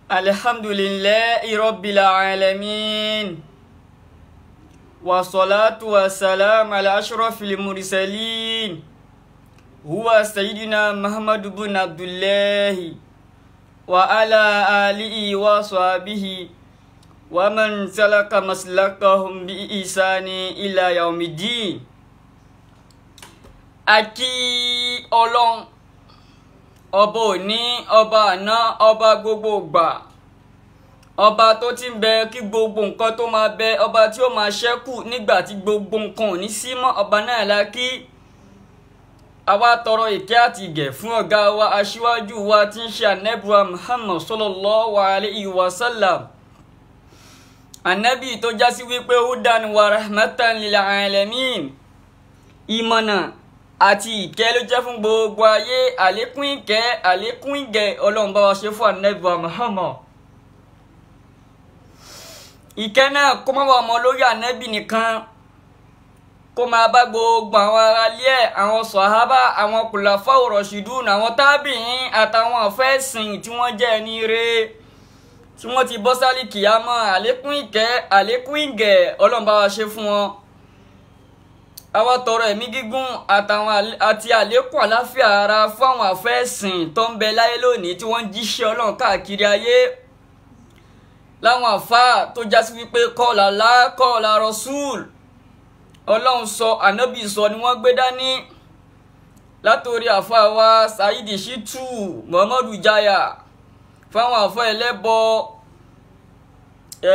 Alhamdulillahi Rabbil Alamin. Wassalatu wassalam ala ashrafil mursalin. Huwa Sayyidina Muhammad ibn Abdullah wa ala alihi wa sahbihi wa man salaka maslakahum bi ihsani ila yaumiddin. Aki Ọlọ́run ọba òní, ọba àná, ọba gbogbo ìgbà, ọba tó ti ń bẹ kí gbogbo nǹkan tó máa bẹ, ọba tí ó máa ṣẹ́kù nígbà tí gbogbo nǹkan ò ní sí mọ́, ọba náà la kí. Àwa tọrọ ìkẹ́ àti ìgẹ̀ fún ọ̀gá wa aṣíwájú wa tí ń ṣe Ànábì wa Muhammad sallallahu alayhi wa sallam. Ànábì tó já sí wípé hudan wa rahmatan lil alamin. Ìmọ̀nà àti ìkẹ́ ló jẹ́ fún gbogbo ayé. Àlékún ìkẹ́, àlékún ìgẹ̀ Ọlọ́run bá wa ṣe fún Ànábì wa Muhammad. Ìkẹ́ náà kó má wà mọ́ lórí Ànábì nìkan, kó máa bá gbogbo àwọn aráalé ẹ̀, àwọn sàhábà, àwọn kùlàfáù rọ̀ṣídùn, àwọn tábìín àtàwọn àfẹ́sìn tí wọ́n jẹ́ ẹni rere tí wọ́n ti bọ́ sálì kìyámọ̀. Àlékún ìkẹ́, àlékún ìgẹ̀ Ọlọ́run bá wa ṣe fún wọn. Àwa tọrọ ẹ̀mí gígùn àti àlékún àláfíà ara fún àwọn àfẹ́sìn tó ń bẹ láyé lónìí tí wọ́n ń jíṣẹ́ Ọlọ́run káàkiri ayé. Láwọn àfáà tó já sí wípé qala Allah, qala Rasul, Ọlọ́run sọ, Ànábì sọ ni wọ́n gbé dání. Látorí àfáà wa Saidi Shittu Muhammadu Jaya, fáwọn àfáà ẹlẹ́bọ,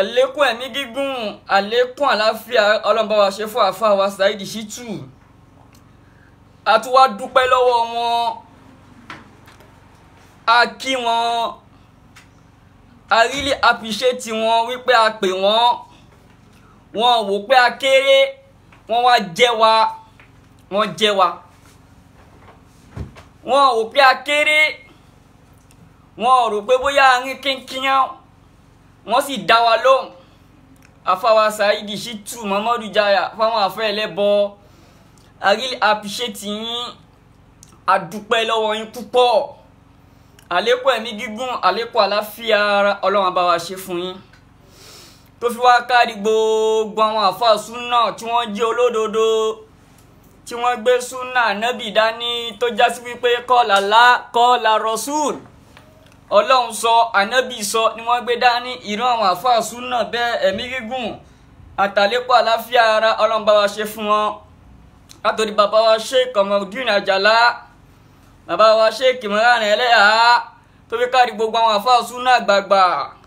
àlékún ẹ̀mí gígùn, àlékún àláfíà Ọlọ́run bá wa ṣe fún àfáà wa Saidi Shittu. A tún wá dúpẹ́ lọ́wọ́ wọn, a kí wọn, a really appreciate wọn wípé a pè wọ́n, wọn wò pé a kéré, wọ́n wá jẹ́ wa, wọ́n jẹ́ wa. Wọ́n wò pé a kéré, wọ́n rò pé bóyá a rí kínkínyán, wọ́n sì dá wa lóhùn. Àfáà wa Saidi Shittu Muhammadu Jaya, fáwọn àfẹ́ ẹlẹ́bọ, a really appreciate yín, a dúpẹ́ lọ́wọ́ yín púpọ̀. Àlékún ẹ̀mí gígùn, àlékún àláfíà ara Ọlọ́run bá wa ṣe fún yín. Tó fi wá kárí gbogbo àwọn àfáà súnà tí wọ́n jẹ́ olódodo, tí wọ́n gbé súnà Ànábì dání, tó já sí wípé qala Allah, qala Rasul, Ọlọ́run sọ, Ànábì sọ ni wọ́n gbé dání. Ìran àwọn àfáà súnà bẹ́ẹ̀, ẹ̀mí gígùn àtàlékún àláfíà ara Ọlọ́run bá wa ṣe fún wọn. Látòrí bàbá wa Sheikh Kamaldeen Ajala, bàbá wa Sheikh Imran Eleha, tó fi kárí gbogbo àwọn àfáà súnà àgbààgbà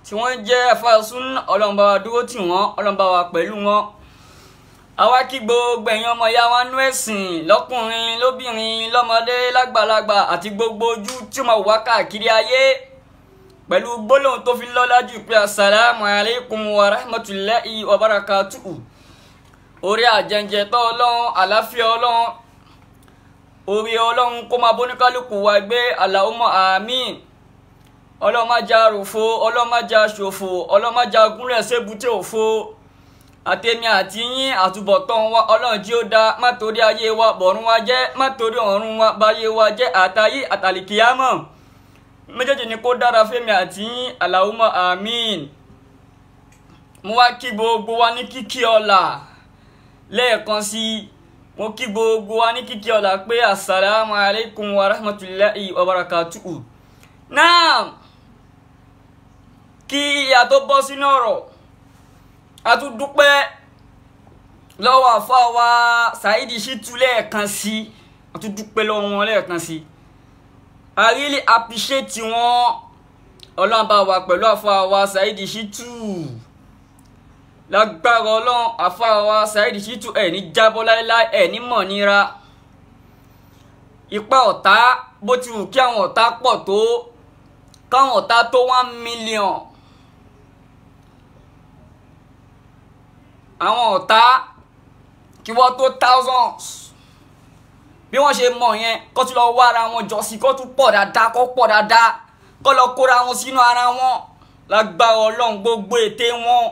tí wọ́n jẹ́ àfáà súnà. Ọlọ́run bá wa dúró tì wọ́n, Ọlọ́run bá wa pẹ̀lú wọn. Àwa kí gbogbo ẹ̀yin ọmọ ìyá wa nú ẹ̀sìn, lọ́kùnrin, lóbìnrin, lọ́mọdé, lágbàlagbà àti gbogbo ojú tí ó máa wà káàkiri ayé, pẹ̀lú gbólóhùn tó fi lọ́lá jù pé assalamu alaikum wa rahmatullahi wa barakatuhu. Orí àjẹjẹ tó Ọlọ́run, àláfíà Ọlọ́run, orí Ọlọ́run kó máa bóníkálùkù wa gbé, Allahumma àmín. Ọlọ́run má jà ròfo, Ọlọ́run má jà ṣòfò, Ọlọ́run má jà gúnlẹ̀ sébùté òfo. Àtèmi àti yín àtúbọ̀tán wa Ọlọ́run jí ó dá, má torí ayé wa bọ̀run wa jẹ́, má torí ọ̀run wa báyé wa jẹ́, àtayé àtàlìkìyámọ̀ méjèèjì ni kó dára fẹ́mi àti yín, Allahumma àmín. Mo wá kí gbogbo wa ní kíkí ọlá lẹ́ẹ̀kan sí. Mo kí gbogbo wa ní kíkí ọlá pé assalamu alaikum wa rahmatullahi wa barakatuhu. Náà kí a tó bọ́ sínú ọ̀rọ̀, a tún dúpẹ́ lọ́wọ́ àfáà wa Saidi Shittu lẹ́ẹ̀kan sí. A tún dúpẹ́ lọ́wọ́ wọn lẹ́ẹ̀kan sí. I really appreciate wọn. Ọlọ́run bá wa pẹ̀lú àfáà wa Saidi Shittu. Lágbára Ọlọ́run, àfáà wa Saidi Shittu ẹ̀ ní jábọ́ láíláí, ẹ̀ ní mọ̀ níra. Ipá ọ̀tá, bó ti wù kí àwọn ọ̀tá pọ̀ tó, káwọn ọ̀tá tó 1 million. Àwọn ọ̀tá kí wọ́n tó thousands. Bí wọ́n ṣe mọ̀ yẹn, kó tún lọ wá ara wọn jọ sí, kó tún pọ̀ dáadáa, kó lọ kóra wọn sínú ara wọn. Lágbára Ọlọ́run, gbogbo ète wọn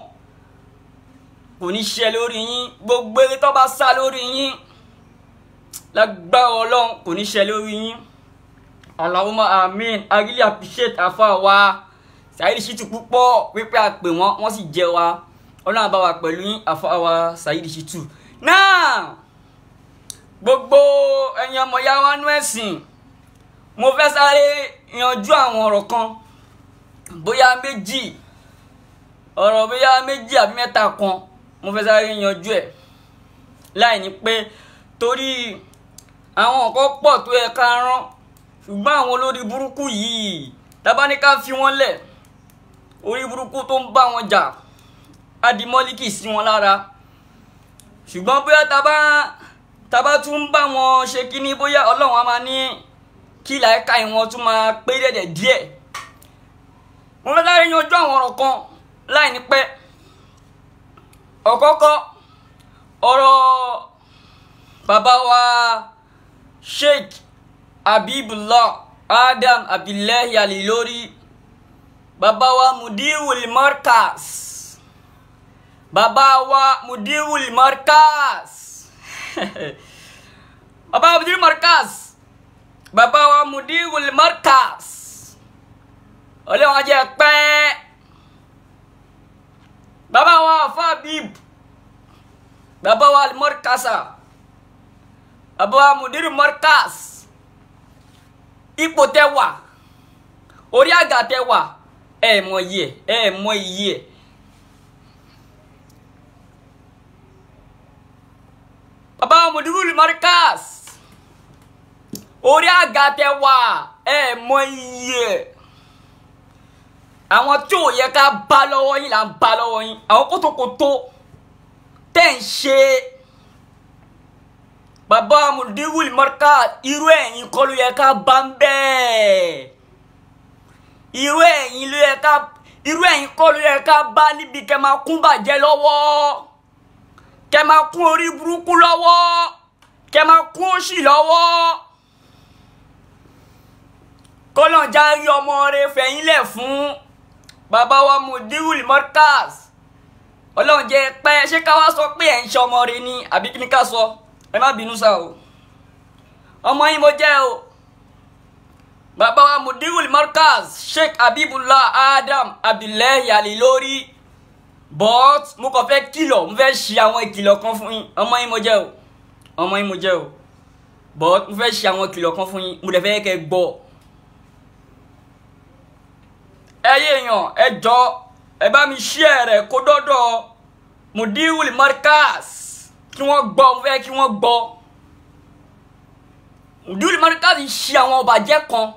kò ní ṣẹ lórí yín, gbogbo eré tó bá sá lórí yín lágbára Ọlọ́run kò ní ṣẹ lórí yín. Allahumma amin. I really appreciate àfáà wa Saheed Shittu púpọ̀ wípé a pè wọ́n sì jẹ́ wa. Ọlọ́run bá wa pẹ̀lú yín àfáà wa Saheed Shittu. Náà gbogbo ẹ̀yin ọmọ ya wa nú ẹ̀sìn, mo fẹ́ sáré yanjú àwọn ọ̀rọ̀ kan bóyá méjì àbí mẹ́ta kan mo fẹ́ sáré yanjú ẹ̀ láì ní pé torí àwọn nǹkan pọ̀ tó yẹ ká rán, ṣùgbọ́n àwọn olórí burúkú yìí tábà ní ká fi wọ́n lẹ̀, orí burúkú tó ń bá wọn jà adimọ́líkì sí wọn lára. Ṣùgbọ́n bóyá tábà tún ń bá wọn ṣe kíní, bóyá Ọlọ́run á máa ní kí làákà ìwọ̀n tún máa pé dẹ̀dẹ̀ díẹ̀. Mo fẹ́ sáré yanjú àwọn ọ̀rọ̀ kan láì ní pẹ́. Ọ̀kọ́kọ́ ọ̀rọ̀ bàbá wa Sheikh Habibullah Adam Abdullahi Al-Ilory, bàbá wa Mudirul Markaz, bàbá wa Mudirul Markaz bàbá Mudirul Markaz, bàbá wa Mudirul Markaz, Ọlọ́run á jẹ́ pẹ́. Bàbá wa Fabib, bàbá wa Al-Markaza, bàbá wa Mudirul Markaz, ipò tẹ́ wà, orí àga tẹ́ wà, ẹ mọ iye ẹ̀. Bàbá wa Mudirul Markaz, orí àga tẹ́ wà, ẹ mọ iye ẹ̀. Àwọn tí ò yẹ ká bá lọ́wọ́ yín là ń bá lọ́wọ́ yín. Àwọn kótókótó tẹ́ ń ṣe. Bàbá Mudirul Markaz, irú ẹ̀yin kọ́ ló yẹ ká bá ń bẹ́ẹ̀. Irú ẹ̀yin kọ́ ló yẹ ká bá níbi kẹ́ máa kún bàjẹ́ lọ́wọ́, kẹ́ máa kún orí burúkú lọ́wọ́, kẹ́ máa kún òṣì lọ́wọ́. Kọ́lọ̀ járí ọmọ rẹ̀ fẹ̀yìn lẹ̀ fún bàbá wa Mudirul Markaz. Ọlọ́run jẹ́ pẹ́. Ṣé ká wá sọ pé ẹ̀ ń ṣe ọmọ rẹ̀ ni àbí kí ni ká sọ? Ẹ má bínú sá o, ọmọ yín mo jẹ́ o. Bàbá wa Mudirul Markaz Sheikh Habibullah Adam Abdullahi Al-Ilory, but mo kàn fẹ́ kìlọ̀, mo fẹ́ ṣe àwọn ìkìlọ̀ kan fún yín. Ọmọ yín mo jẹ́ o, but mo fẹ́ ṣe àwọn ìkìlọ̀ kan fún yín, mo dẹ̀ fẹ́ kẹ́ gbọ́. Ẹyẹ èèyàn, ẹ jọ̀ọ́ ẹ bá mi share rẹ̀ kó dọ́dọ̀ Mudirul Markaz kí wọ́n gbọ́. Mo fẹ́ kí wọ́n gbọ́. Mudirul Markaz ṣe àwọn ọ̀bàjẹ́ kan,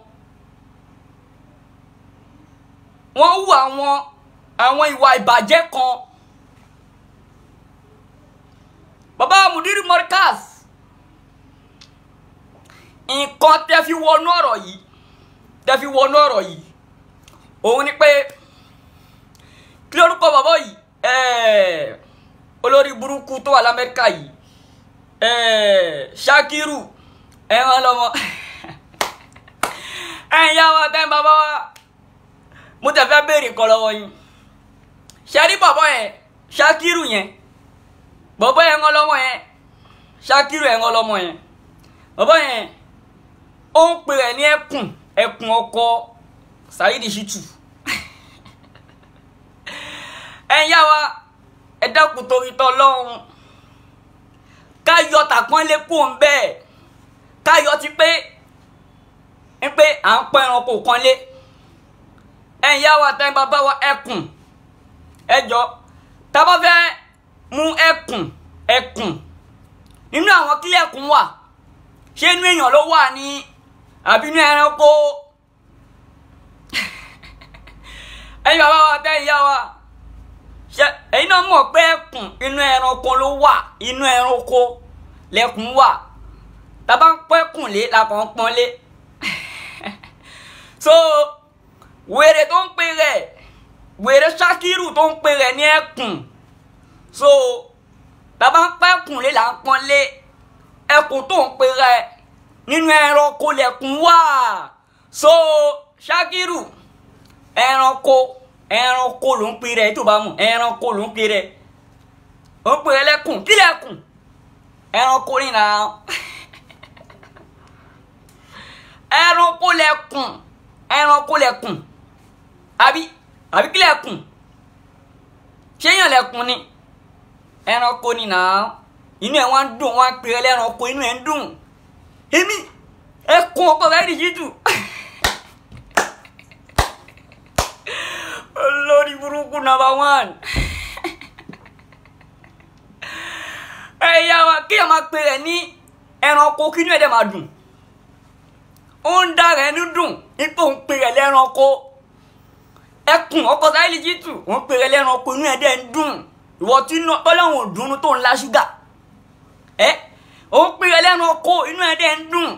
wọ́n hù àwọn ìwà ìbàjẹ́ kan. Bàbá Mudirul Markaz, nǹkan tẹ́ fi wọnú ọ̀rọ̀ yìí òun ni pé kí lórúkọ bàbá yìí, olórí burúkú tó wà l'Amẹ́ríkà yìí, Shakiru ẹ̀wọ̀n lọ́mọ ẹ̀yìn yá wa tẹ́ bàbá wa. Mo tẹ̀ fẹ́ béèrè nǹkan lọ́wọ́ yín. Ṣé rí bàbá yẹn Shakiru yẹn, bàbá yẹn ẹ̀wọ̀n lọ́mọ yẹn, Shakiru ẹ̀wọ̀n lọ́mọ yẹn, bàbá yẹn ó ń pè rẹ̀ ní ẹkùn ọkọ Saheed Shittu. Ẹ̀yin yá wa, ẹ dákun torí t'Ọlọ́run, ká yọ tàpọ́nlé kúrò ń bẹ́ẹ̀, ká yọ ti pé à ń pọ́ ẹranko kan lé. Ẹ̀yin yá wa tẹ́ bàbá wa ẹkùn, ẹ jọ̀ọ́ tá bá fẹ́ mú ẹkùn nínú àwọn kílẹ̀ ẹkùn wà, ṣé inú èèyàn ló wà ní àbí inú ẹranko? Ẹ̀yin bàbá wa tẹ́ ìyá wa, ẹ̀yin náà mọ̀ pé ẹkùn inú ẹranko ló wà, inú ẹranko lẹkùn wà. Tá bá ń pọ́ ẹkùn lé la kàn ń pọ́n lé. So wèrè tó ń pè rẹ̀, wèrè Shakiru tó ń pè rẹ̀ ní ẹkùn. So tá bá ń pọ́ ẹkùn lé la ń pọ́n lé. Ẹkùn tó ń pè rẹ̀ nínú ẹranko lẹkùn wà. So Shakiru ẹranko ló ń pè rẹ̀, tó bá mọ̀, ẹranko ló ń pè rẹ̀. Ó ń pè rẹ̀ lẹ́kùn. Kí lẹ́kùn? Ẹranko ní náà. ẹranko lẹkùn àbí kí lẹkùn ṣé èèyàn lẹkùn ni ẹranko ni náà inú ẹ̀ wọ́n ń dùn wọ́n á pè é lẹ́ranko inú ẹ̀ ń dùn èmi ẹkùn ọkọ̀ Saheed Shittu olórí burúkú #1 ẹ̀yà wa kí ẹ máa pè rẹ̀ ní ẹranko kí inú ẹ̀ dẹ̀ máa dùn ó ń dá rẹ̀ ní dùn ipò ń pè rẹ̀ lẹ́ranko ẹkùn ọkọ̀ Saheed Shittu ó ń pè rẹ̀ lẹ́ranko inú ẹ̀ dẹ̀ ń dùn ìwọ tí tọ́lọ́hùn òdùnnú tó ń la ṣúgà ó ń pè rẹ̀ lẹ́ranko inú ẹ̀ dẹ̀ ń dùn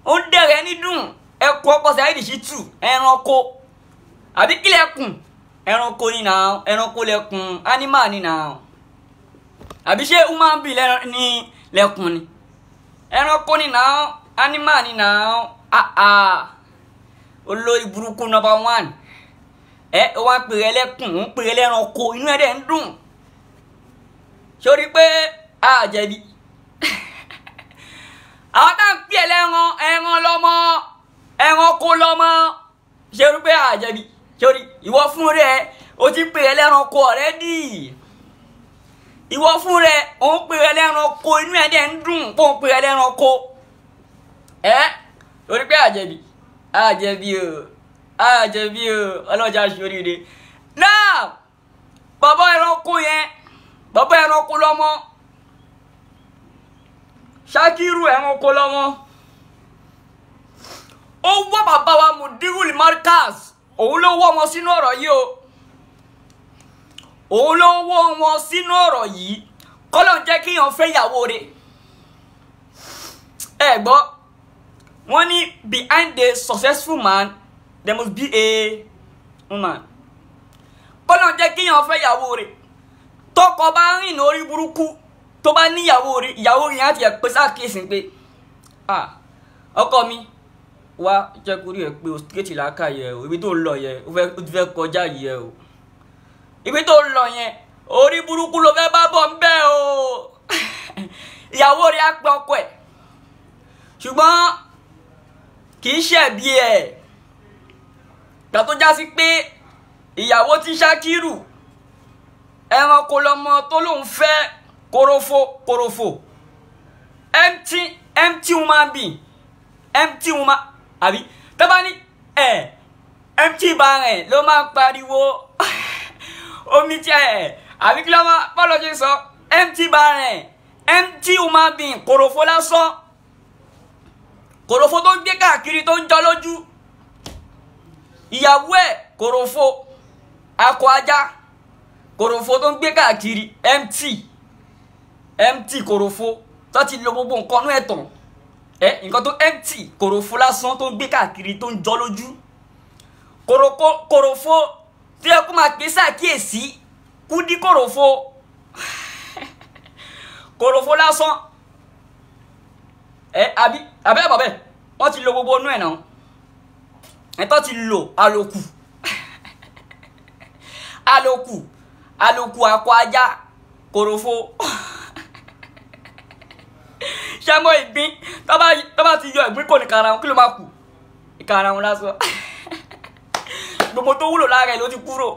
ó ń dẹ̀ rẹ̀ ní dùn ẹkùn ọkọ̀ Saheed Shittu ẹranko àbí kí lẹkùn ẹranko ni náà ẹranko lẹkùn animal ni náà àbí ṣé human being ní lẹkùn ni ẹranko ni náà animal ni náà olórí burúkú #1 ó wá pè é lẹ́kùn ó ń pè é lẹ́ranko inú ẹ̀ dẹ̀ ń dùn sórí pé a jẹ̀bi àwọn tá à ń pè é ẹran lọ́mọ ẹranko lọ́mọ ṣe rí pé a jẹ̀bi sórí ìwọ fún rẹ o ti pè é lẹ́ranko already ìwọ fún rẹ ó ń pè é lẹ́ranko inú ẹ̀ dẹ̀ ń dùn kó ń pè é lẹ́ranko sórí pé a jẹ̀bi o ọlọ́jà ṣoríire náà bàbá ẹranko lọ́mọ Shakiru ẹranko lọ́mọ ó wọ́ bàbá wa Mudirul Markaz òun ló wọ́ wọn sínú ọ̀rọ̀ yìí kọ́lọ̀ ń jẹ́ kíyàn fẹ́ ìyàwó rẹ̀ ẹ gbọ́ wọ́n ní behind the successful man there must be a woman kọ́lọ̀ ń jẹ́ kíyàn fẹ́ ìyàwó rẹ̀ tọkọ bá rìn lórí burúkú tó bá ní ìyàwó rẹ̀ á ti ẹ̀ pé sákèsì pé ọkọ mi wá jẹ́ kúrò ẹ̀ pé o kéètì láàkà yẹ o ibi tó ń lọ yẹ o ti fẹ́ kọjá yẹ o ibi tó ń lọ yẹn orí burúkú ló fẹ́ bá bọ̀ ń bẹ́ o ìyàwó rẹ̀ á pẹ́ ọkọ ẹ̀ ṣùgbọ́n kì í ṣẹ̀bi ẹ̀ gbà tó já sí pé ìyàwó tí Shakiru ẹranko lọmọ tó lóun fẹ́ korofo empty woman being empty woman àbí tó bá ní empty barren ló máa ń pariwo omi tí àbí kí ló máa bọ́ọ̀lù ṣe sọ empty barren empty woman being korofo lásán korofo tó ń gbé káàkiri tó ń jọ lójú ìyàwó ẹ̀ korofo akọ ajá korofo tó ń gbé káàkiri empty korofo tó ti lo gbogbo nǹkan nú ẹ̀tàn nǹkan tó empty korofo lásán tó ń gbé káàkiri tó ń jọ lójú korofo tí ẹ kó máa pè ṣàkíyèsí kúdí korofo lásán àbí àbẹ́ wọ́n ti lo gbogbo inú ẹ̀ náà ẹ̀tọ́ ti lo àlòkù akọ ajá korofo ṣẹ́mọ́ ìgbín tó bá ti yọ ìgbín kò ní karahun kí ló máa kù ìkarahun lásán gbogbo tó wúlò lára ẹ̀ ló ti kúrò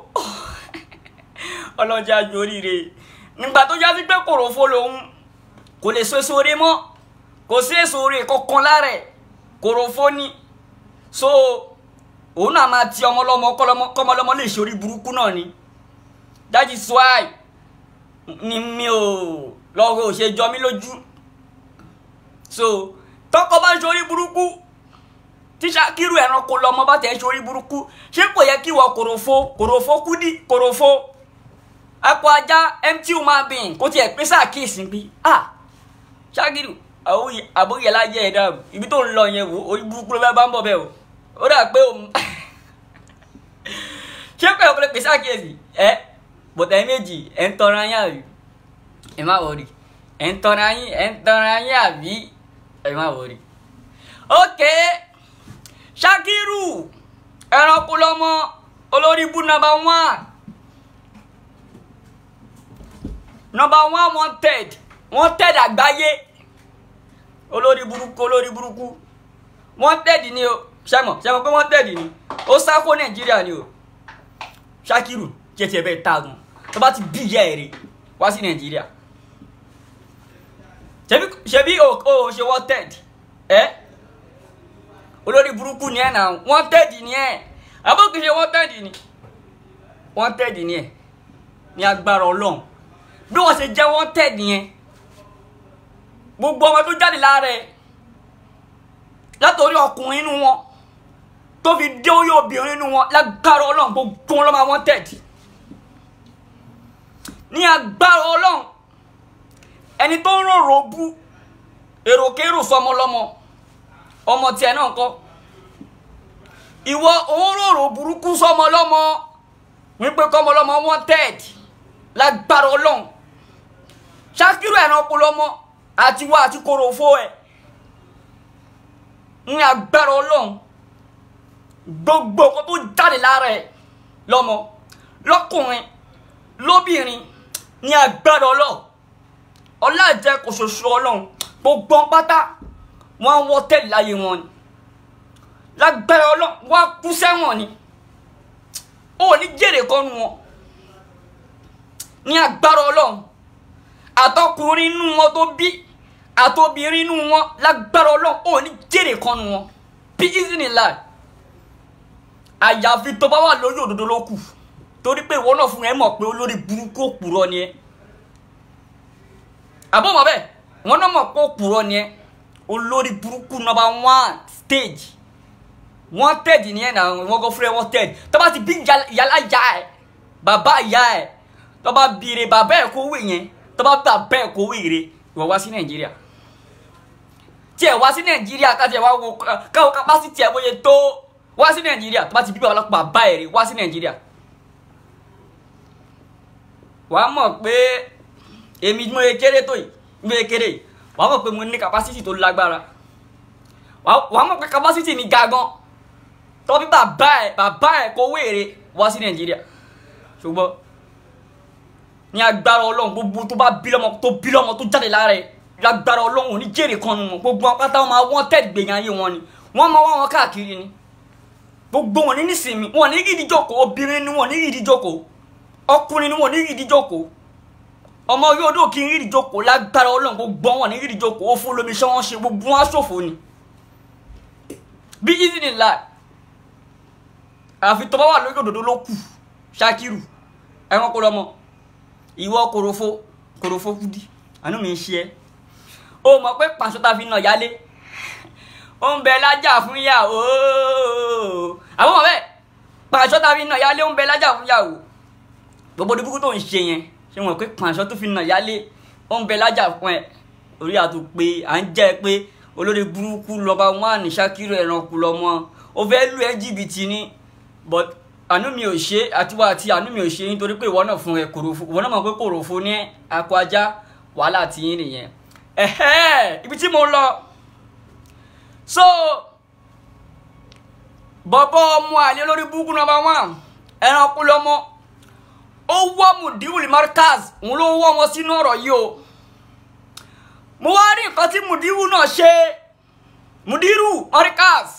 ọlọ́jà ju oríire nígbà tó já sí pé korofo lòun kò lè so èso rẹ̀ mọ́ kò sí èso rẹ̀ kankan lára ẹ̀ korofo ni so òun náà máa ti ọmọlọ́mọ kọ́mọlọ́mọ lè ṣe orí burúkú náà ni that is why ni mi ò lọ́wọ́ ò ṣe jọ mí lójú so tọkọ bá ń ṣe orí burúkú tí Shakiru ẹranko lọmọ bá tẹ̀ ń ṣe orí burúkú ṣé kò yẹ kí wọ korofo kúdí korofo akọ ajá empty woman being kó tiẹ̀ pé sáàkíyèsí bí Shakiru àbóyè láyé ẹ̀ dàrú ibi tó ń lọ yẹn wò orí burúkú ló fẹ́ bá ń bọ̀ bẹ́ẹ̀ o ó dà pé òun ṣé pé ọkùnrin pè sáàkíyèsí bọ̀tà ẹ̀ méjì ẹ̀ ń tọrọ ayé àbí ẹ̀ má wọrí ẹ̀ ń tọrọ ayé àbí ẹ̀ má wọrí. ok Shakiru ẹranko lọmọ olórí bú #1 wanted àgbáyé olórí burúkú wanted ni o ṣàmọ̀ pé wanted ni ó sá kó Nàìjíríà ni o Shakiru jẹ́tì ẹ̀bẹ̀ tagun tó bá ti bí ìyá ẹ̀ rè wá sí Nàìjíríà ṣebí o ṣe wanted olórí burúkú ni ẹ̀ náà wanted ni ẹ̀ abókè ṣe wanted ni ẹ̀ ní agbára Ọlọ́run bí wọ́n ṣe jẹ́ wanted yẹn gbogbo ọmọ tó jáde lára ẹ̀ látòrí ọkùnrin inú wọn tó fi dé orí obìnrin inú wọn lágbára Ọlọ́run gbogbo wọn ló máa wanted ní agbára Ọlọ́run ẹni tó ń rorò bú èròkérò sọmọ lọ́mọ ọmọ tiẹ̀ náà kọ́ ìwọ òun rorò burúkú sọmọ lọ́mọ wípé kọ́mọ lọ́mọ wanted lágbára Ọlọ́run Shakiru ẹranko lọ́mọ àti wá àti korofo ẹ̀ ní agbára Ọlọ́run gbogbo nǹkan tó jáde lára ẹ̀ lọ́mọ lọ́kùnrin lóbìnrin ní agbára Ọlọ́run ọlájẹ kò ṣoṣo Ọlọ́run gbogbo pátá wọ́n wọ́ tẹ̀lé láyé wọn ni lágbára Ọlọ́run wọ́n kú sẹ́wọ̀n ni ó ní jèrè kọ́nu wọn ní agbára Ọlọ́run àtọkùnrin inú wọn tó bí àtobìnrin inú wọn lágbára Ọlọ́run ó ní jèrè kọ́nu wọn bí ìzìnì láì àyàfi tó bá wà lórí òdodo ló kù torí pé ìwọ náà fún ẹ mọ̀ pé olórí burúkú òpùrọ́ ni ẹ àbọ̀mọ̀ bẹ́ẹ̀ wọ́n náà mọ̀ pé òpùrọ́ ni ẹ olórí burúkú number 1 stage wanted ni ẹ náà wọ́n kọ́ fúnra wanted tó bá ti bí yàrá ya ẹ bàbá ìyá ẹ tó bá bìrè bàbá ẹ kówó yẹn tó bá bàbá ẹ kówó ire ìwọ wá sí Nàìjíríà tí ẹ wá sí Nàìjíríà káti ẹ wá wo káwọ capacity ẹ bóyá tó wá sí Nàìjíríà tó bá ti bí bàbá ẹ rè wá sí Nàìjíríà wàá mọ̀ pé èmi mo kéré tó yìí mo kéré yìí wàá mọ̀ pé mo ní capacity tó lágbára wàá mọ̀ pé capacity mi ga gan tó bí bàbá ẹ kówó ire wá sí Nàìjíríà ṣùgbọ́n ní agbára Ọlọ́run gbogbo tó bá bí lọ́mọ tó jáde lára ẹ̀ lágbára Ọlọ́run ní jèrè kan nu wọn gbogbo apáta wọn máa wọ́n tẹ̀lé gbèyàn ayé wọn ni wọ́n máa wá wọn káàkiri ni gbogbo wọn ní nísìnyí wọn ní gidi jókòó obìnrin ni wọn ní gidi jókòó ọkùnrin ni wọn ní gidi jókòó ọmọ yóò dò kí n gidi jókòó lágbára Ọlọ́run gbogbo wọn ní gidi jókòó ó fún lómi iṣẹ́ wọn ṣe gbogbo wọn aṣòfò ni bí ìzìnì láì àfi tó bá wà lórí òdòdó ló kù Shakiru ẹranko lọmọ ìwọ korofo kudi àánú mi ń ṣe ẹ́ ó mọ̀ pé pàṣọ ta fi nà yálé ó ń bẹ lájà fún ìyàwó àwọn ọmọ bẹ́ẹ̀ pàṣọ ta fi nà yálé ó ń bẹ lájà fún ìyàwó gbogbo dúkú tó ń ṣe yẹn ṣé wọn pé pàṣọ tó fi nà yálé ó ń bẹ lájà fún ẹ orí àtò pé à ń jẹ́ pé olórí burúkú lọ́ba wọn ní Shakiru ẹranko lọ́mọ ó fẹ́ lù ẹ́ jìbìtì ni but àánú mi ò ṣe àtiwá àti àánú mi ò ṣe nítorí pé ìwọ náà fún ẹ korofo ìwọ náà mọ̀ pé korofo ní akọ ajá wàhálà tí yín nìyẹn ibi tí mo lọ so bọ̀bọ̀ ọmọ àlè lórí búkú number 1 ẹranko lọ́mọ ó wọ́ Mudiru Markaz òun ló wọ́ wọn sínú ọ̀rọ̀ yìí o mo wá rí nǹkan tí Mudiru náà ṣe Mudiru Markaz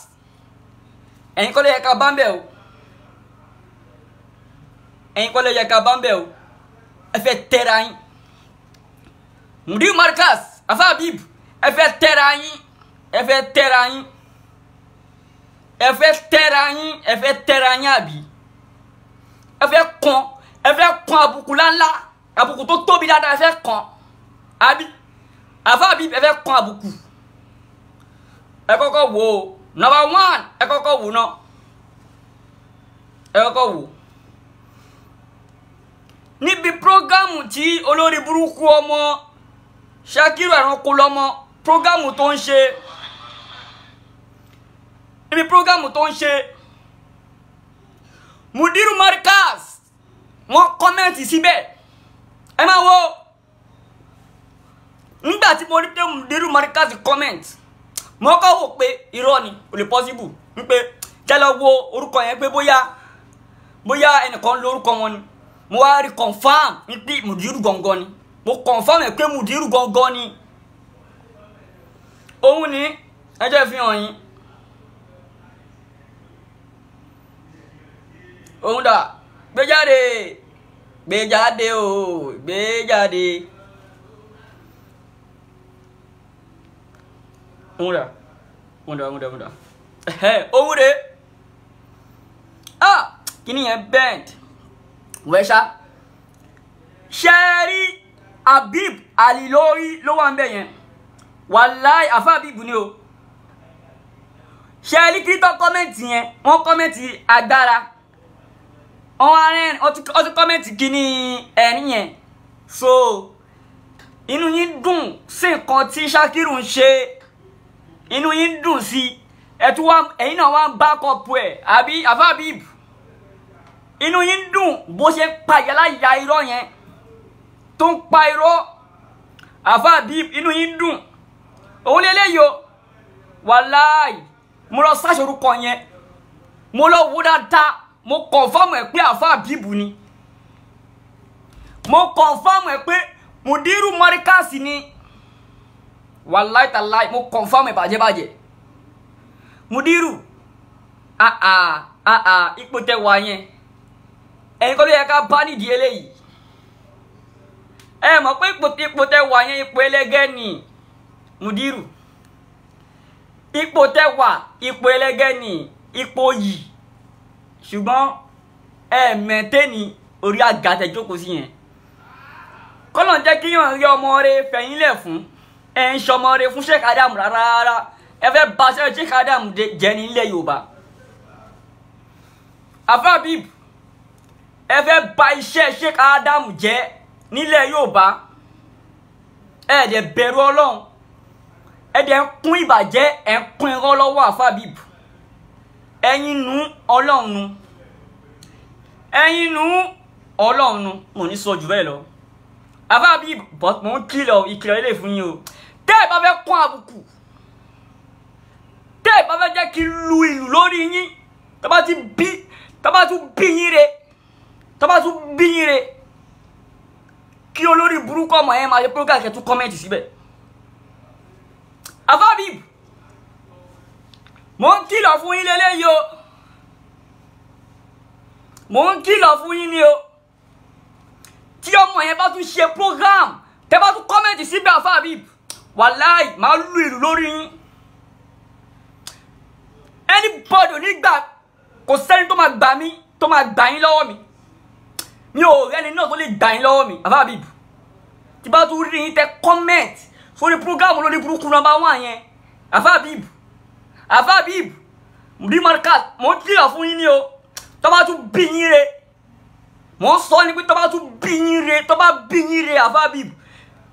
ẹ̀yin kọ́ ló yẹ ká bá ń bẹ̀ o ẹ̀yin kọ́ ló yẹ ká bá ń bẹ̀ o ẹ fẹ́ tẹ́ra yín Mudiru Markaz Afa Habib ẹ fẹ́ tẹ́ra yín ẹ fẹ́ tẹ́ra yín ẹ fẹ́ tẹ́ra yín ẹ fẹ́ tẹ́ra yín àbí ẹ fẹ́ kan àbùkù ńláńlá àbùkù tó tóbi dáadáa ẹ fẹ́ kan àbí Afa Habib ẹ fẹ́ kan àbùkù ẹ kọ́kọ́ wò ó number 1 ẹ kọ́kọ́ wò náà ẹ kọ́kọ́ wò níbi prógámù tí olórí burúkú ọmọ Shakiru ẹranko lọ́mọ prógámù tó ń ṣe níbi prógámù tó ń ṣe Mudiru Markaz wọ́n kọ́mẹ́ǹtì síbẹ̀ ẹ máa wo nígbà tí mo rí pé Mudiru Markaz kọ́mẹ́ǹtì mo kọ́ wò pé irọ́ ni kò lè possible wípé jẹ́ lọ wo orúkọ yẹn pé bóyá ẹnìkan lórúkọ wọn ni mo wá rí confam wípé Mudiru gangan ni mo confam ẹ̀ pé Mudiru gangan ni òun ni ẹjọ́ fi hàn yín òun dà gbé jáde gbé jáde o gbé jáde òun dà òun rè kíní yẹn bend wẹ́ṣá ṣẹ́ẹ́rí Habib Alilori ló wà ń bẹ̀ yẹn wàláì àfa Habib ni o ṣẹ́ẹ́rí kí tó kọ́mẹ́ǹtì yẹn wọ́n kọ́mẹ́ǹtì agbára wọ́n ti kọ́mẹ́ǹtì kíní ẹ̀rín yẹn so inú yín dùn sí nǹkan tí Sakiru ń ṣe inú yín dùn sí ẹ̀yin náà wá ń bá kọ́pù ẹ̀ àbí àfa Habib inú yín dùn bó ṣe pa yàrá ìyá irọ́ yẹn tó ń pa irọ́ àfa Habib inú yín dùn òun lélẹ́yìí o wàláì mo lọ sáṣọ orúkọ yẹn mo lọ wo dáadáa mo kọ̀nfàmù ẹ̀ pé àfa Habib ni mo kọ̀nfàmù ẹ̀ pé Mudiru Markaz ni wàláì tàláì mo kọ̀nfàmù ẹ̀ bàjẹ́bàjẹ́ Mudiru ipò tẹ wà yẹn ẹ̀yin kọ́ ló yẹ ká bá nídìí eléyìí ẹ mọ̀ pé ipò tẹ wà yẹn ipò ẹlẹ́gẹ́ ni Mudiru ipò tẹ wà ipò ẹlẹ́gẹ́ ni ipò yìí ṣùgbọ́n ẹ mẹ́tẹ́ni orí àga tẹ jókòó sí yẹn kọ́lọ̀ ń jẹ́ kí yàn rí ọmọ rẹ fẹ̀yìn lẹ̀ fún ẹ ń ṣọmọ rẹ fún Sheikh Adam rárá ẹ fẹ́ bá Sheikh Adam jẹ́ nílẹ̀ Yorùbá àfa Habib ẹ fẹ́ bà iṣẹ́ Sheikh Adam jẹ́ nílẹ̀ Yorùbá ẹ dẹ̀ bẹ̀rù Ọlọ́run ẹ dẹ̀ ń kún ìbàjẹ́ ẹ ń kún irọ́ lọ́wọ́ àfa Habib ẹ̀yin nu Ọlọ́run nu ẹ̀yin nu Ọlọ́run nu mo ní sọ jù bẹ́ẹ̀ lọ àfa Habib but mo ń ìkìlọ̀ ilé fún yín o tẹ́ ẹ bá fẹ́ kún àbùkù tẹ́ ẹ bá fẹ́ jẹ́ kí lu ìlú lórí yín tó bá tún bí yín re tọ́ba tún bí yín re kí olórí burúkú ọmọ yẹn máa ṣe program kẹ́ tún kọ́mẹ́ǹtì síbẹ̀ àfa Habib mo ń kìlọ̀ fún yín lélẹ́yìí o mo ń kìlọ̀ fún yín ni o tí ọmọ yẹn bá tún ṣe program tẹ́ bá tún kọ́mẹ́ǹtì síbẹ̀ àfa Habib wàláì máa lu ìlú lórí yín anybody onígbà kò sẹ́ni tó máa gbà mí tó máa gbà yín lọ́wọ́ mi ò rẹ́ni náà tó lè gbà yín lọ́wọ́ mi àfa Habib tí bá tún rí yín tẹ comment sórí program lórí burúkú number 1 yẹn àfa Habib Mudiru Markaz mo ń kìlọ̀ fún yín ni o tó bá tún bí yín re mo ń sọ ni pé tó bá tún bí yín re àfa Habib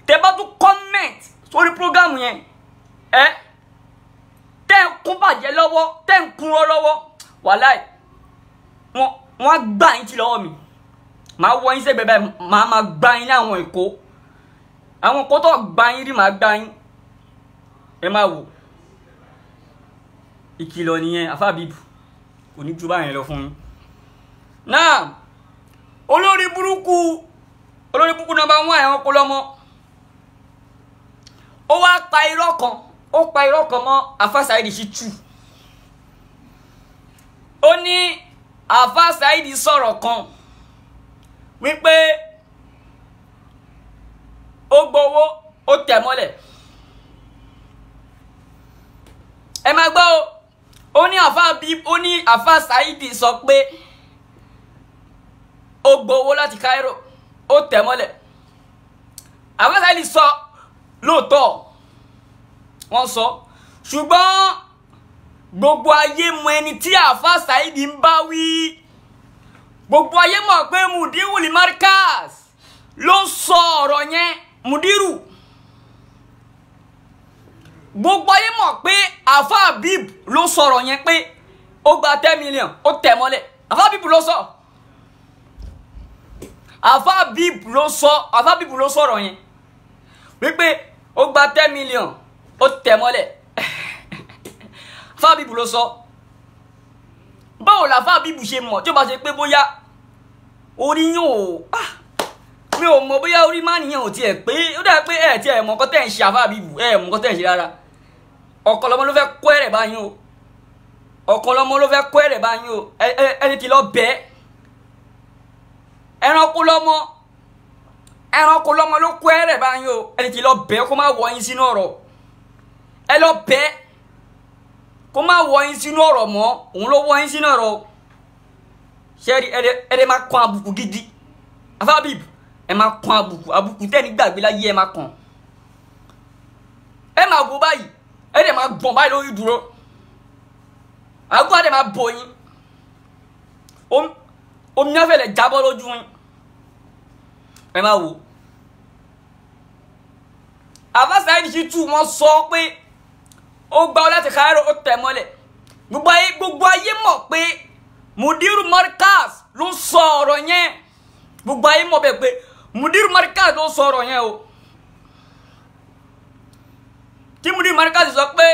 tẹ bá tún comment sórí program yẹn tẹ́ ń kún bàjẹ́ lọ́wọ́ tẹ́ ń kún rọ́ lọ́wọ́ wàláì wọ́n gbà yín tí lọ́wọ́ mi máa wọ yín sẹ́gbẹ̀ẹ́ báyìí máa gbá yín ní àwọn èkó tó gbá yín rí máa gbá yín ẹ máa wò ìkìlọ̀ nìyẹn àfa Habib kò ní ju báyẹn lọ fún yín náà olórí burúkú number 1 ẹ̀wọ̀n kó lọ́mọ ó wá pa irọ́ kan mọ́ àfa Saidi Shittu ó ní àfa Saidi sọ̀rọ̀ kan wípé ó gbowó ó tẹ̀ mọ́lẹ̀ ẹ máa gbọ́ ó ní àfa Habib ó ní àfa Saidi sọ pé ó gbowó láti Cairo ó tẹ̀ mọ́lẹ̀ àfa Saidi sọ lóòótọ́ wọ́n sọ ṣùgbọ́n gbogbo ayé mọ ẹni tí àfa Saidi ń bá wí gbogbo ayé mọ̀ pé Mudiru Markaz ló sọ ọ̀rọ̀ yẹn Mudiru gbogbo ayé mọ̀ pé àfa Habib ló sọ ọ̀rọ̀ yẹn pé ó gba 10 million ó tẹ̀ mọ́lẹ̀ àfa Habib ló sọ àfa Habib ló sọ ọ̀rọ̀ yẹn wípé ó gba 10 million ó tẹ̀ mọ́lẹ̀ àfa Habib ló sọ báwo làfa Habib ṣe mọ̀ tí ó bá ṣe pé bóyá orí yín ò mi ò mọ̀ bóyá orí má nìyẹn ò tiẹ̀ pé ó dà pé ẹ̀ tí ẹ̀ mọ̀ nǹkan tẹ̀ ń ṣe àfa Habib ẹ̀ mọ̀ nǹkan tẹ̀ ń ṣe rárá ọ̀kọ̀lọ́mọ ló fẹ́ kó ẹ̀rẹ̀ báyìí o ọ̀kọ̀lọ́mọ ló fẹ́ kó ẹ̀rẹ̀ báyìí o ẹni tí lọ bẹ́ẹ̀ ẹranko lọ́mọ ló kó ẹrẹ̀ báyìí o ẹni tí lọ bẹ́ẹ̀ kó má wọ yín sínú ọ̀rọ̀ ẹ lọ bẹ́ẹ̀ kó má wọ yín sínú ọ̀rọ̀ mọ́ òun ló wọ yín sínú ọ̀rọ̀ ṣẹ́rí ẹ̀rẹ́ máa kan àbùkù gidi afábíbù ẹ máa kan àbùkù tẹ́ni gbàgbé láyé ẹ máa kan ẹ máa wo báyìí ẹ dẹ̀ máa gbọ̀n báyìí lórí dúró àgọ́ àdẹ̀ máa bọ̀ yín omi náà fẹ́lẹ̀ jábọ́ lójú yín ẹ máa wò Alfa Saheed Shittu wọ́n sọ pé ó gbà láti Cairo ó tẹ̀ mọ́lẹ̀ gbogbo ayé mọ̀ pé Mudiru Markaz ló sọ ọ̀rọ̀ yẹn gbogbo ayé mọ̀ bẹ́ẹ̀ pé Mudiru Markaz ló sọ ọ̀rọ̀ yẹn o tí Mudiru Markaz sọ pé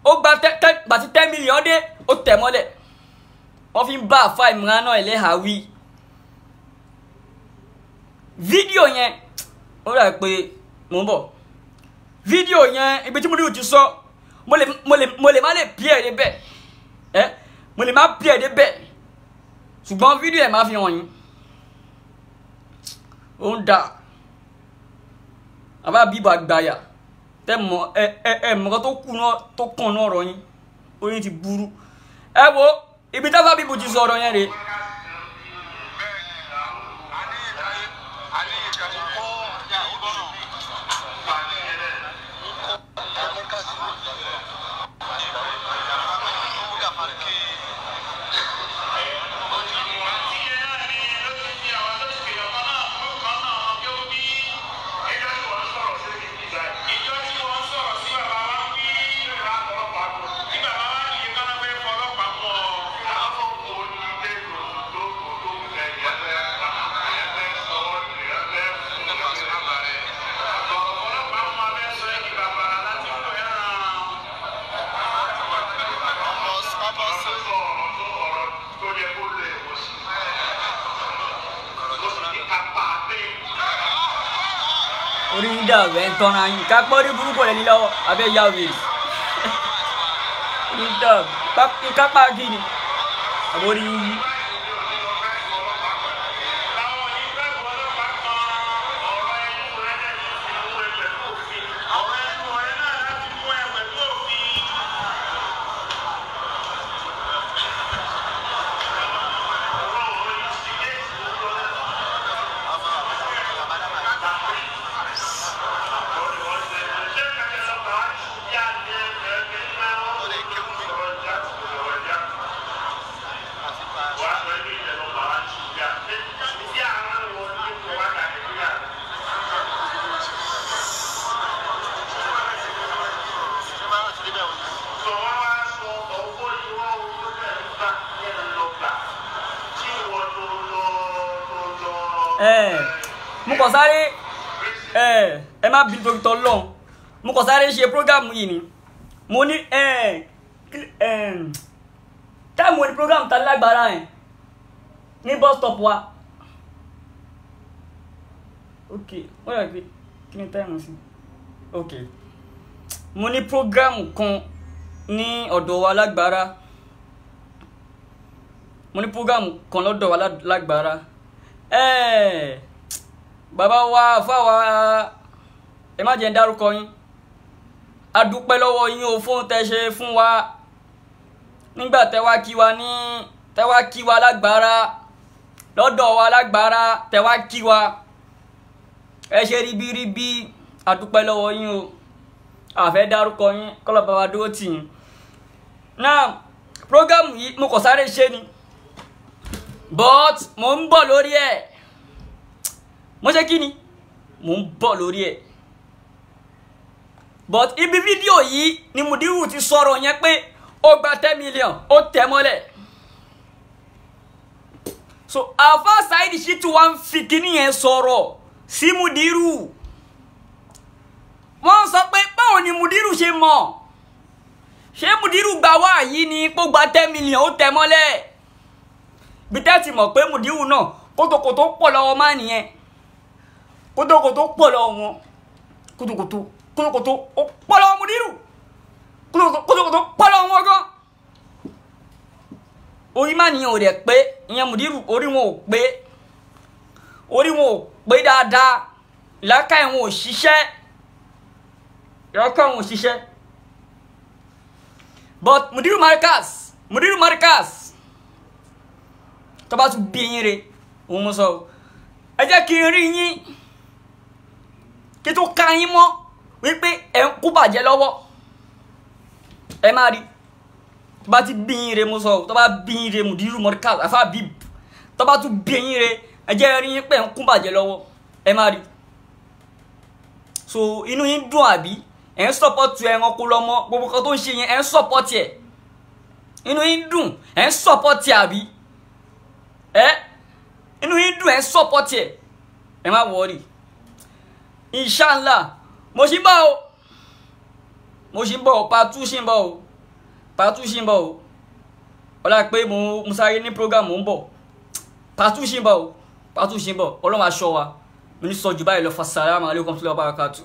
ó gba 10 million dé ó tẹ̀ mọ́lẹ̀ wọ́n fi ń bá àfa Imran náà Eleha wí fídíò yẹn ó rà pé mò ń bọ̀ fídíò yẹn ibi tí Mudiru ti sọ mo lè má lè bí ẹ̀ débẹ̀ mo lè má bí ẹ̀ débẹ̀ ṣùgbọ́n fídíò ẹ̀ máa fi hàn yín ó ń dà àbá bíbọ̀ àgbàyà tẹ́ mọ̀ mọ̀kàn tó kàn náà ọ̀rọ̀ yín oyin ti burú ẹ wo ibi táfà bíbù ti sọ ọ̀rọ̀ yẹn rèé. Orí ń dà wẹ́ ń tọ́ra yín ká pọ́ rí burúkú rẹ̀ nílọ́wọ́ abẹ́ yá wèrè orí ń dà kápá gíní àbórí yí. Mo kàn sáré ẹ má bí torí tọ́lọ́run mo kàn sáré ṣe program yìí ni mo ní táìmù ní program ta lágbára ẹ̀ ní bus stop wa ok wọ́n yà pé kí ni táìmù sí ok mo ní program kan ní ọ̀dọ̀ wa lágbára mo ní program kan lọ́dọ̀ wa lágbára bàbá wa fáwa ẹ má jẹ́ ń dárúkọ yín a dúpẹ́ lọ́wọ́ yín o fún tẹ́ ṣe fún wa nígbà tẹ́ wá kí wa lágbára lọ́dọ̀ wa lágbára tẹ́ wá kí wa ẹ ṣe ríbíríbí a dúpẹ́ lọ́wọ́ yín o a fẹ́ dárúkọ yín kọ́lọ̀ bàbá dúró tì yín náà program yìí mo kàn sáré ṣe ni but mo ń bọ̀ lórí ẹ̀ mo ṣe kí ni mo ń bọ̀ lórí ẹ̀ but ibi fídíò yìí ni Mudiru ti sọ̀rọ̀ yẹn pé ó gba 10 million ó tẹ̀ mọ́lẹ̀ so Alfa Saheed Shittu wá ń fi kíní yẹn sọ̀rọ̀ sí Mudiru wọ́n sọ pé báwo ni Mudiru ṣe mọ̀ ṣé Mudiru gbà wá yìí ni kó gba 10 million ó tẹ̀ mọ́lẹ̀ bí tẹ́tì mọ̀ pé Mudiru náà kótókótó pọ̀ lọ́wọ́ má nìyẹn kótókótó pọ̀ lọ́wọ́ wọn kótókótó ó pọ̀ lọ́wọ́ Mudiru kótókótó pọ̀ lọ́wọ́ wọn gan orí má nìyẹn ò dẹ̀ pé ìyẹn Mudiru orí wọn ò pé orí wọn ò pé dáadáa làákàyè wọn ò ṣiṣẹ́ but Mudiru Markaz tó bá tún bí yín re òun mo sọ ẹ jẹ́ kí n rí yín kí tó ká yín mọ́ wípé ẹ ń kú bàjẹ́ lọ́wọ́ ẹ má rí tó bá ti bí yín re mo sọ tó bá bí yín re Mudiru Markaz àfa bíb tó bá tún bí yín re ẹ jẹ́ rí yín pé ẹ ń kú bàjẹ́ lọ́wọ́ ẹ má rí so inú yín dùn àbí ẹ ń support ẹranko lọ́mọ gbogbo kan tó ń ṣe yẹn ẹ ń support ẹ inú yín dùn ẹ ń support ẹ àbí inú yín dùn ẹ ń support ẹ má worry inshallah mo ṣì ń bọ̀ part 2 ṣì ń bọ̀ o ọlá pé mo sáré ní program mo ń bọ̀ part 2 ṣì ń bọ̀ Ọlọ́run aṣọ wa mo ní sọ jù báyìí lọ. Fassalamu alaikum warahmatullahi wabarakatuh.